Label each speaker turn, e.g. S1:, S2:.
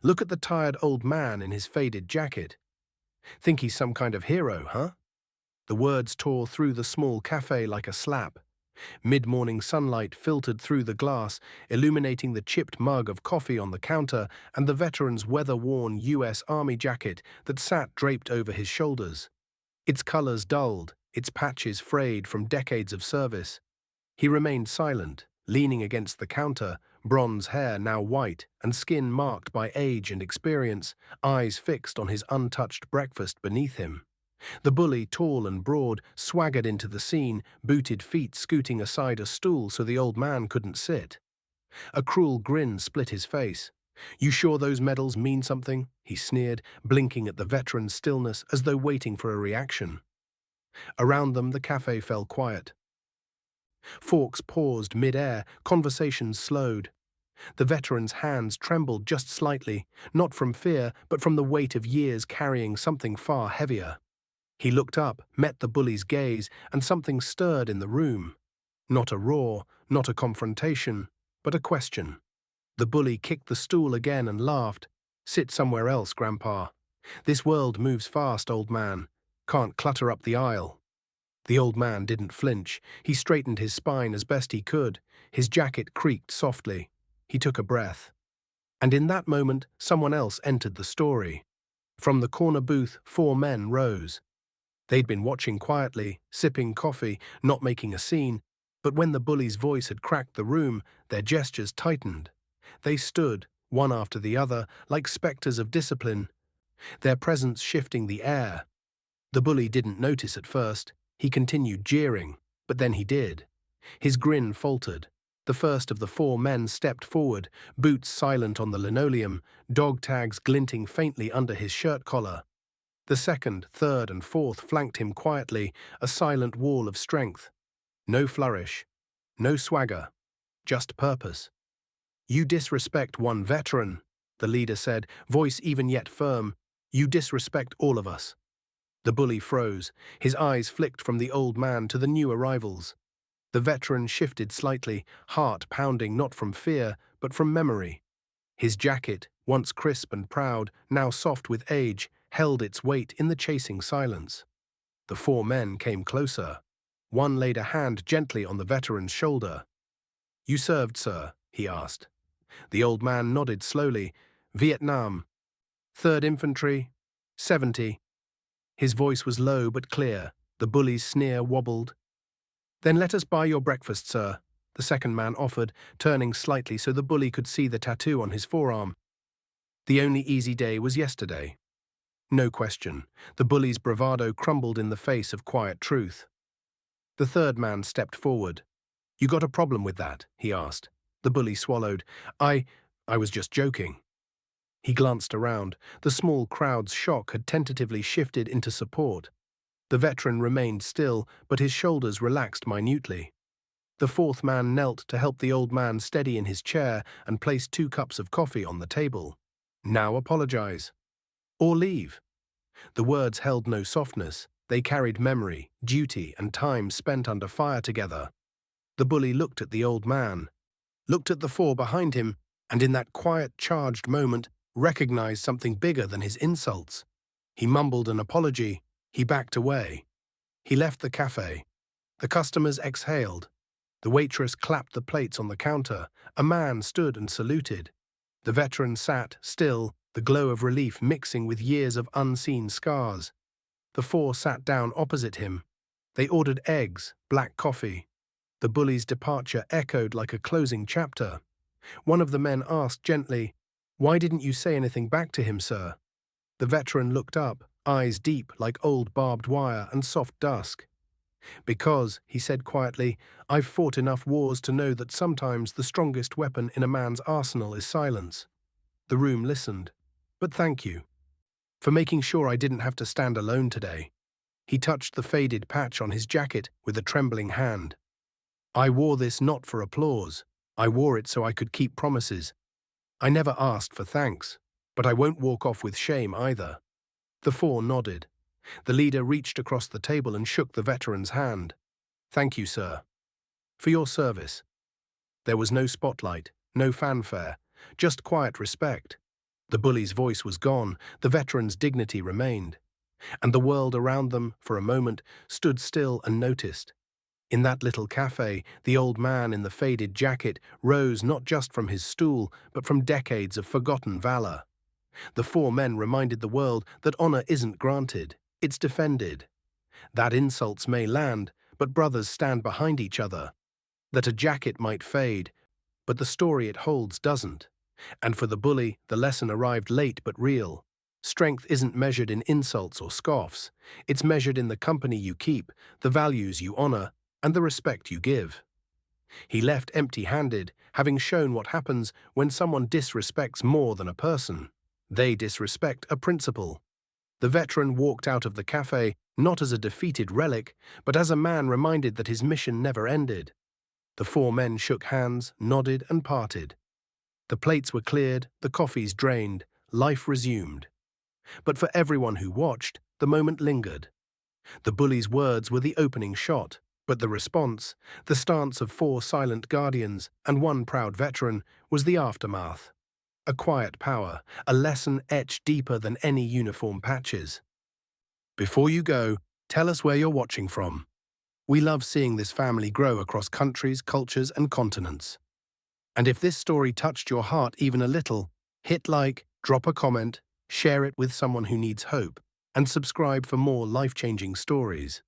S1: Look at the tired old man in his faded jacket. Think he's some kind of hero, huh? The words tore through the small cafe like a slap. Mid-morning sunlight filtered through the glass, illuminating the chipped mug of coffee on the counter and the veteran's weather-worn U.S. Army jacket that sat draped over his shoulders. Its colors dulled, its patches frayed from decades of service. He remained silent, leaning against the counter, bronze hair now white and skin marked by age and experience, eyes fixed on his untouched breakfast beneath him. The bully, tall and broad, swaggered into the scene, booted feet scooting aside a stool so the old man couldn't sit. A cruel grin split his face. "You sure those medals mean something?" he sneered, blinking at the veteran's stillness as though waiting for a reaction. Around them, the cafe fell quiet. Forks paused mid-air, conversations slowed. The veteran's hands trembled just slightly, not from fear, but from the weight of years carrying something far heavier. He looked up, met the bully's gaze, and something stirred in the room. Not a roar, not a confrontation, but a question. The bully kicked the stool again and laughed. "Sit somewhere else, Grandpa. This world moves fast, old man. Can't clutter up the aisle." The old man didn't flinch. He straightened his spine as best he could. His jacket creaked softly. He took a breath. And in that moment, someone else entered the story. From the corner booth, 4 men rose. They'd been watching quietly, sipping coffee, not making a scene, but when the bully's voice had cracked the room, their gestures tightened. They stood, one after the other, like specters of discipline, their presence shifting the air. The bully didn't notice at first. He continued jeering, but then he did. His grin faltered. The first of the 4 men stepped forward, boots silent on the linoleum, dog tags glinting faintly under his shirt collar. The second, third, and fourth flanked him quietly, a silent wall of strength. No flourish, no swagger, just purpose. "You disrespect one veteran," the leader said, voice even yet firm. "You disrespect all of us." The bully froze. His eyes flicked from the old man to the new arrivals. The veteran shifted slightly, heart pounding not from fear, but from memory. His jacket, once crisp and proud, now soft with age, held its weight in the chasing silence. The 4 men came closer. One laid a hand gently on the veteran's shoulder. "You served, sir?" he asked. The old man nodded slowly. "Vietnam. 3rd Infantry. 70. His voice was low but clear. The bully's sneer wobbled. "Then let us buy your breakfast, sir," the second man offered, turning slightly so the bully could see the tattoo on his forearm. The only easy day was yesterday. No question. The bully's bravado crumbled in the face of quiet truth. The third man stepped forward. "You got a problem with that?" he asked. The bully swallowed. I was just joking." He glanced around. The small crowd's shock had tentatively shifted into support. The veteran remained still, but his shoulders relaxed minutely. The 4th man knelt to help the old man steady in his chair and placed 2 cups of coffee on the table. "Now apologize. Or leave." The words held no softness. They carried memory, duty, and time spent under fire together. The bully looked at the old man, looked at the 4 behind him, and in that quiet, charged moment, recognized something bigger than his insults. He mumbled an apology. He backed away. He left the cafe. The customers exhaled. The waitress clapped the plates on the counter. A man stood and saluted. The veteran sat, still, the glow of relief mixing with years of unseen scars. The 4 sat down opposite him. They ordered eggs, black coffee. The bully's departure echoed like a closing chapter. One of the men asked gently, "Why didn't you say anything back to him, sir?" The veteran looked up, eyes deep like old barbed wire and soft dusk. "Because," he said quietly, "I've fought enough wars to know that sometimes the strongest weapon in a man's arsenal is silence." The room listened. "But thank you for making sure I didn't have to stand alone today." He touched the faded patch on his jacket with a trembling hand. "I wore this not for applause. I wore it so I could keep promises. I never asked for thanks, but I won't walk off with shame either." The 4 nodded. The leader reached across the table and shook the veteran's hand. "Thank you, sir, for your service." There was no spotlight, no fanfare, just quiet respect. The bully's voice was gone, the veteran's dignity remained, and the world around them, for a moment, stood still and noticed. In that little cafe, the old man in the faded jacket rose not just from his stool, but from decades of forgotten valor. The four men reminded the world that honor isn't granted, it's defended. That insults may land, but brothers stand behind each other. That a jacket might fade, but the story it holds doesn't. And for the bully, the lesson arrived late but real. Strength isn't measured in insults or scoffs. It's measured in the company you keep, the values you honor, and the respect you give. He left empty-handed, having shown what happens when someone disrespects more than a person. They disrespect a principle. The veteran walked out of the cafe not as a defeated relic, but as a man reminded that his mission never ended. The four men shook hands, nodded, and parted. The plates were cleared, the coffees drained, life resumed. But for everyone who watched, the moment lingered. The bully's words were the opening shot, but the response, the stance of four silent guardians and one proud veteran, was the aftermath. A quiet power, a lesson etched deeper than any uniform patches. Before you go, tell us where you're watching from. We love seeing this family grow across countries, cultures, and continents. And if this story touched your heart even a little, hit like, drop a comment, share it with someone who needs hope, and subscribe for more life-changing stories.